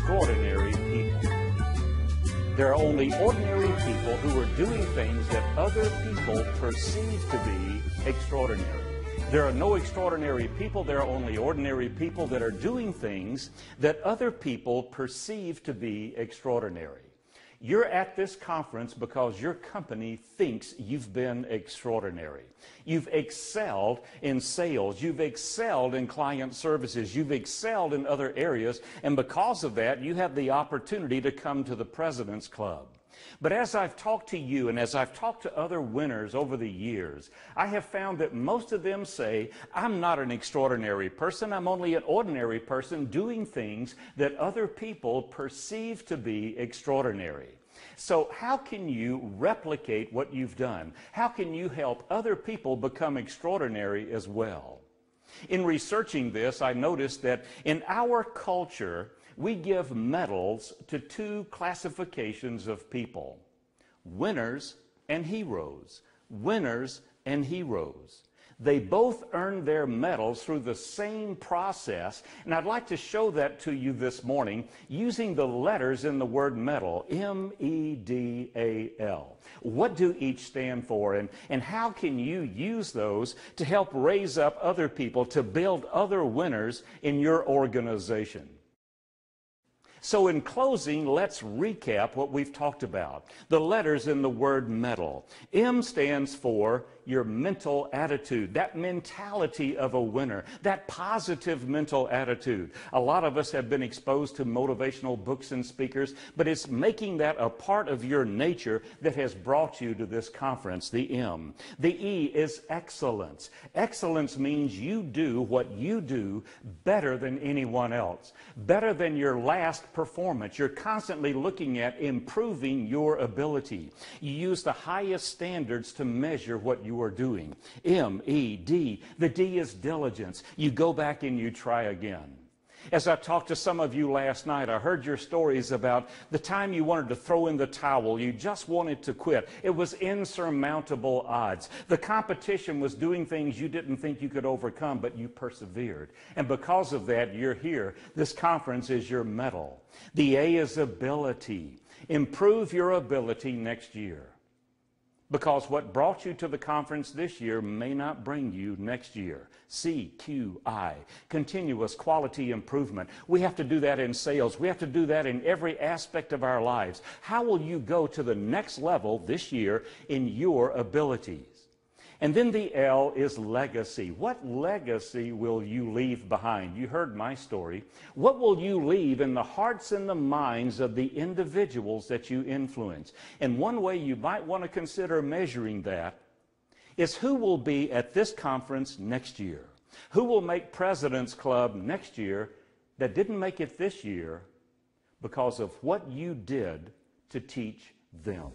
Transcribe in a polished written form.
extraordinary people. There are only ordinary people who are doing things that other people perceive to be extraordinary. There are no extraordinary people, there are only ordinary people that are doing things that other people perceive to be extraordinary. You're at this conference because your company thinks you've been extraordinary. You've excelled in sales, you've excelled in client services, you've excelled in other areas, and because of that, you have the opportunity to come to the President's Club. But as I've talked to you and as I've talked to other winners over the years, I have found that most of them say, I'm not an extraordinary person, I'm only an ordinary person doing things that other people perceive to be extraordinary. So how can you replicate what you've done? How can you help other people become extraordinary as well? In researching this, I noticed that in our culture, we give medals to two classifications of people: winners and heroes. Winners and heroes. They both earn their medals through the same process, and I'd like to show that to you this morning using the letters in the word medal, M-E-D-A-L. What do each stand for, and how can you use those to help raise up other people, to build other winners in your organization? So in closing, let's recap what we've talked about. The letters in the word medal. M stands for your mental attitude, that mentality of a winner, that positive mental attitude. A lot of us have been exposed to motivational books and speakers, but it's making that a part of your nature that has brought you to this conference, the M. The E is excellence. Excellence means you do what you do better than anyone else, better than your last performance. You're constantly looking at improving your ability. You use the highest standards to measure what you are doing. M-E-D. The D is diligence. You go back and you try again. As I talked to some of you last night, I heard your stories about the time you wanted to throw in the towel. You just wanted to quit. It was insurmountable odds. The competition was doing things you didn't think you could overcome, but you persevered. And because of that, you're here. This conference is your medal. The A is ability. Improve your ability next year, because what brought you to the conference this year may not bring you next year. CQI, continuous quality improvement. We have to do that in sales. We have to do that in every aspect of our lives. How will you go to the next level this year in your abilities? And then the L is legacy. What legacy will you leave behind? You heard my story. What will you leave in the hearts and the minds of the individuals that you influence? And one way you might want to consider measuring that is who will be at this conference next year? Who will make President's Club next year that didn't make it this year because of what you did to teach them?